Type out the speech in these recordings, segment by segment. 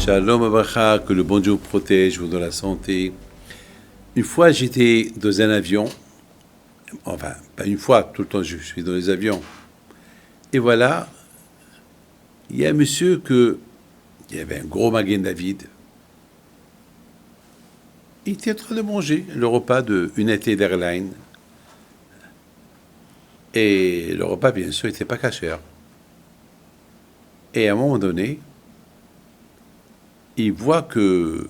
Shalom Abracha, que le bon Dieu vous protège, vous donne la santé. Une fois, j'étais dans un avion, enfin, pas une fois, tout le temps je suis dans les avions. Et voilà, il y a un monsieur il avait un gros Magen David. Il était en train de manger le repas de United Airlines. Et le repas, bien sûr, n'était pas cachère. Et à un moment donné, il voit que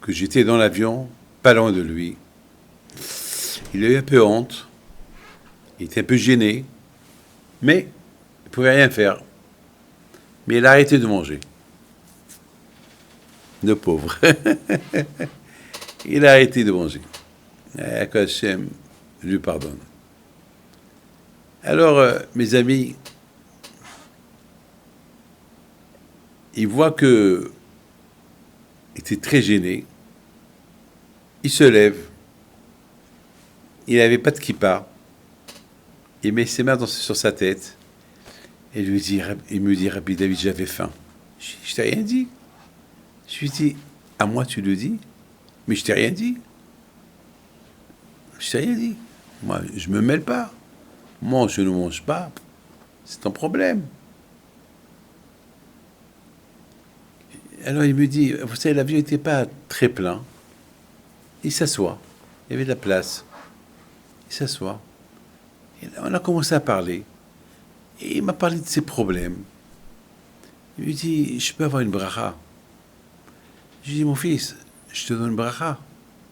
j'étais dans l'avion, pas loin de lui. Il a eu un peu honte, il était un peu gêné, mais il ne pouvait rien faire. Mais il a arrêté de manger. Le pauvre. Il a arrêté de manger. Et qu'Hachem lui pardonne. Alors, mes amis, il voit que il était très gêné. Il se lève. Il n'avait pas de kippa. Il met ses mains sur sa tête. Et il me dit, Rabbi David, j'avais faim. Je t'ai rien dit. Je lui dis, à moi tu le dis, mais je t'ai rien dit. Je t'ai rien dit. Moi, je me mêle pas. Moi, je ne mange pas. C'est ton problème. Alors il me dit, vous savez, l'avion n'était pas très plein. Il s'assoit. Il y avait de la place. Il s'assoit. Et là, on a commencé à parler. Et il m'a parlé de ses problèmes. Il me dit, je peux avoir une bracha. Je lui dis, mon fils, je te donne une bracha.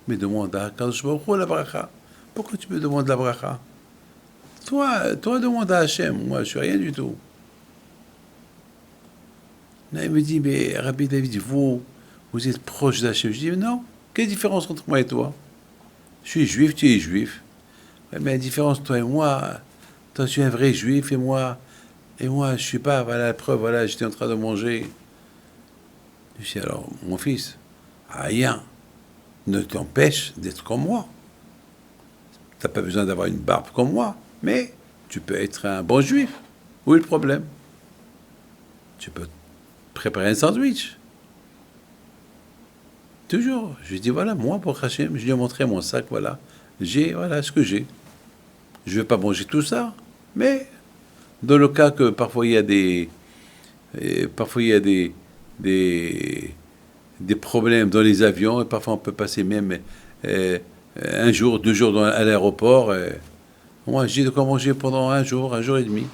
Mais demande à Kadosh Baruch Hu la bracha. Pourquoi tu me demandes la bracha? Toi, demande à Hachem. Moi, je suis rien du tout. Là, il me dit, mais Rabbi David, vous êtes proche d'Hachem. Je dis, non. Quelle différence entre moi et toi? Je suis juif, tu es juif. Mais la différence, toi et moi, toi, tu es un vrai juif, et moi, je suis pas. Voilà la preuve, voilà, j'étais en train de manger. Je dis, alors, mon fils, rien ne t'empêche d'être comme moi. Tu n'as pas besoin d'avoir une barbe comme moi, mais tu peux être un bon juif. Où est le problème? Tu peux préparer un sandwich. Toujours. Je lui dis, voilà, moi, pour Hachem, je lui ai montré mon sac, voilà. Voilà ce que j'ai. Je ne vais pas manger tout ça, mais dans le cas que parfois il y a des problèmes dans les avions, et parfois on peut passer même un jour, 2 jours à l'aéroport. Moi, j'ai de quoi manger pendant un jour et demi.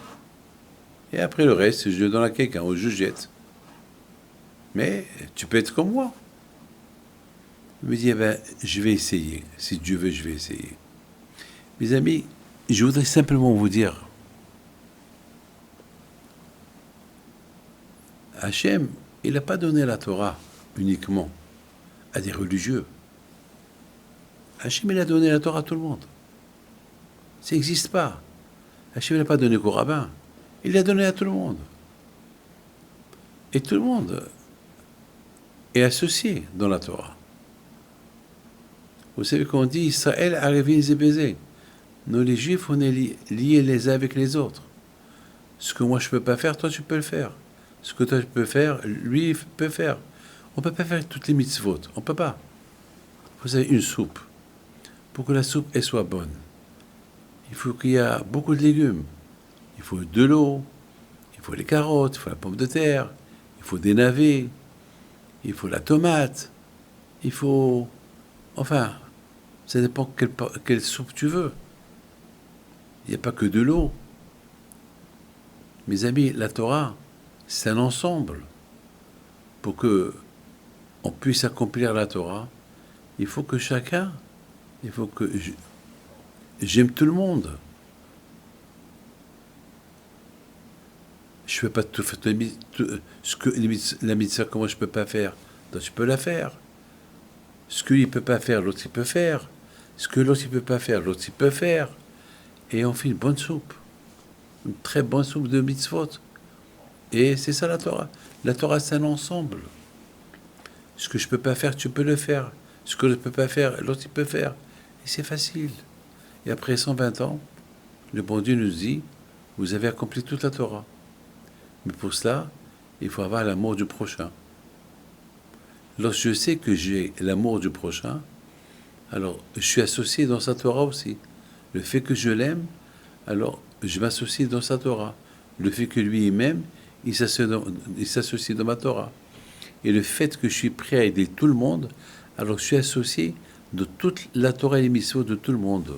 Et après le reste, je le donne à quelqu'un ou je jette. Mais tu peux être comme moi. Il me dit, eh ben, je vais essayer. Si Dieu veut, je vais essayer. Mes amis, je voudrais simplement vous dire, Hachem, il n'a pas donné la Torah uniquement à des religieux. Hachem, il a donné la Torah à tout le monde. Ça n'existe pas. Hachem n'a pas donné qu'au rabbin. Il l'a donné à tout le monde. Et tout le monde est associé dans la Torah. Vous savez qu'on dit Israël Arevin Zebézé. Nous, les Juifs, on est liés les uns avec les autres. Ce que moi je ne peux pas faire, toi tu peux le faire. Ce que toi tu peux faire, lui peut faire. On ne peut pas faire toutes les mitzvot. On ne peut pas. Vous avez une soupe. Pour que la soupe elle soit bonne, il faut qu'il y ait beaucoup de légumes. Il faut de l'eau, il faut les carottes, il faut la pomme de terre, il faut des navets, il faut la tomate, il faut... Enfin, ça dépend quelle soupe tu veux. Il n'y a pas que de l'eau. Mes amis, la Torah, c'est un ensemble. Pour que on puisse accomplir la Torah, il faut que j'aime tout le monde. Je ne peux pas tout faire, ce que la mitzvah, comment je ne peux pas faire. Donc tu peux la faire. Ce que lui ne peut pas faire, l'autre il peut faire. Ce que l'autre il ne peut pas faire, l'autre il peut faire. Et on fait une bonne soupe. Une très bonne soupe de mitzvot. Et c'est ça la Torah. La Torah, c'est un ensemble. Ce que je ne peux pas faire, tu peux le faire. Ce que je ne peux pas faire, l'autre il peut faire. Et c'est facile. Et après 120 ans, le bon Dieu nous dit, vous avez accompli toute la Torah. Mais pour cela, il faut avoir l'amour du prochain. Lorsque je sais que j'ai l'amour du prochain, alors je suis associé dans sa Torah aussi. Le fait que je l'aime, alors je m'associe dans sa Torah. Le fait que lui il m'aime, il s'associe dans ma Torah. Et le fait que je suis prêt à aider tout le monde, alors je suis associé de toute la Torah et les mitzvot de tout le monde.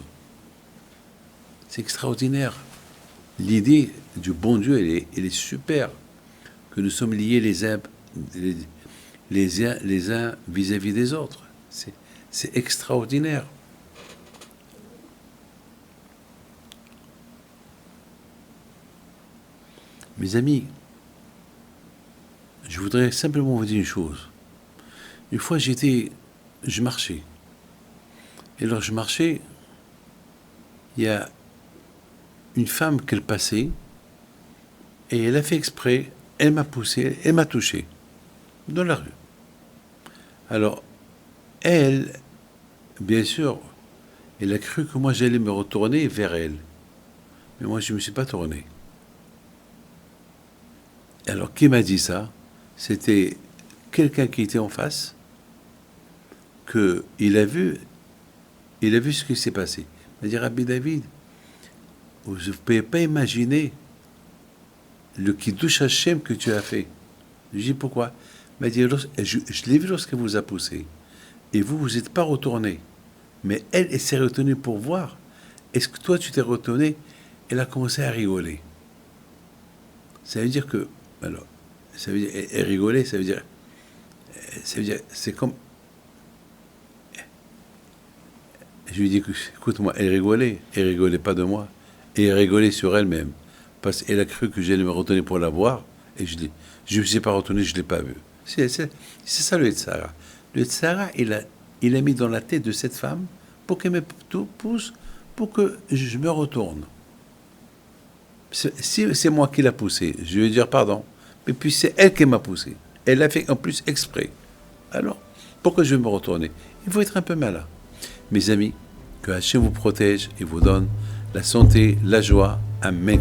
C'est extraordinaire. L'idée du bon Dieu, elle est super. Que nous sommes liés les uns vis-à-vis des autres. C'est extraordinaire. Mes amis, je voudrais simplement vous dire une chose. Une fois, je marchais. Et lorsque je marchais, il y a une femme qu'elle passait, et elle a fait exprès, elle m'a poussé, elle m'a touché, dans la rue. Alors, elle, bien sûr, elle a cru que moi j'allais me retourner vers elle. Mais moi je ne me suis pas tourné. Alors, qui m'a dit ça? C'était quelqu'un qui était en face, qu'il a vu ce qui s'est passé. Il m'a dit, Rabbi David, vous ne pouvez pas imaginer le Kiddush Hashem que tu as fait. Je dis, pourquoi? Il m'a dit, je l'ai vu lorsqu'elle vous a poussé. Et vous n'êtes pas retourné. Mais elle s'est retenue pour voir. Est-ce que toi, tu t'es retourné? Elle a commencé à rigoler. Ça veut dire que... Alors, ça veut dire... Elle rigolait, ça veut dire... C'est comme... Je lui dis, écoute-moi, elle rigolait pas de moi. Et elle rigolait sur elle-même. Parce qu'elle a cru que j'allais me retourner pour la voir. Et je ne me suis pas retourné, je ne l'ai pas vu. C'est ça le Yetzirah. Le Yetzirah, il a mis dans la tête de cette femme pour qu'elle me pousse, pour que je me retourne. Si c'est moi qui l'a poussé, je vais dire pardon. Mais puis c'est elle qui m'a poussé. Elle l'a fait en plus exprès. Alors, pourquoi je vais me retourner? Il faut être un peu malin. Mes amis, que Hachem vous protège et vous donne la santé, la joie. Amen.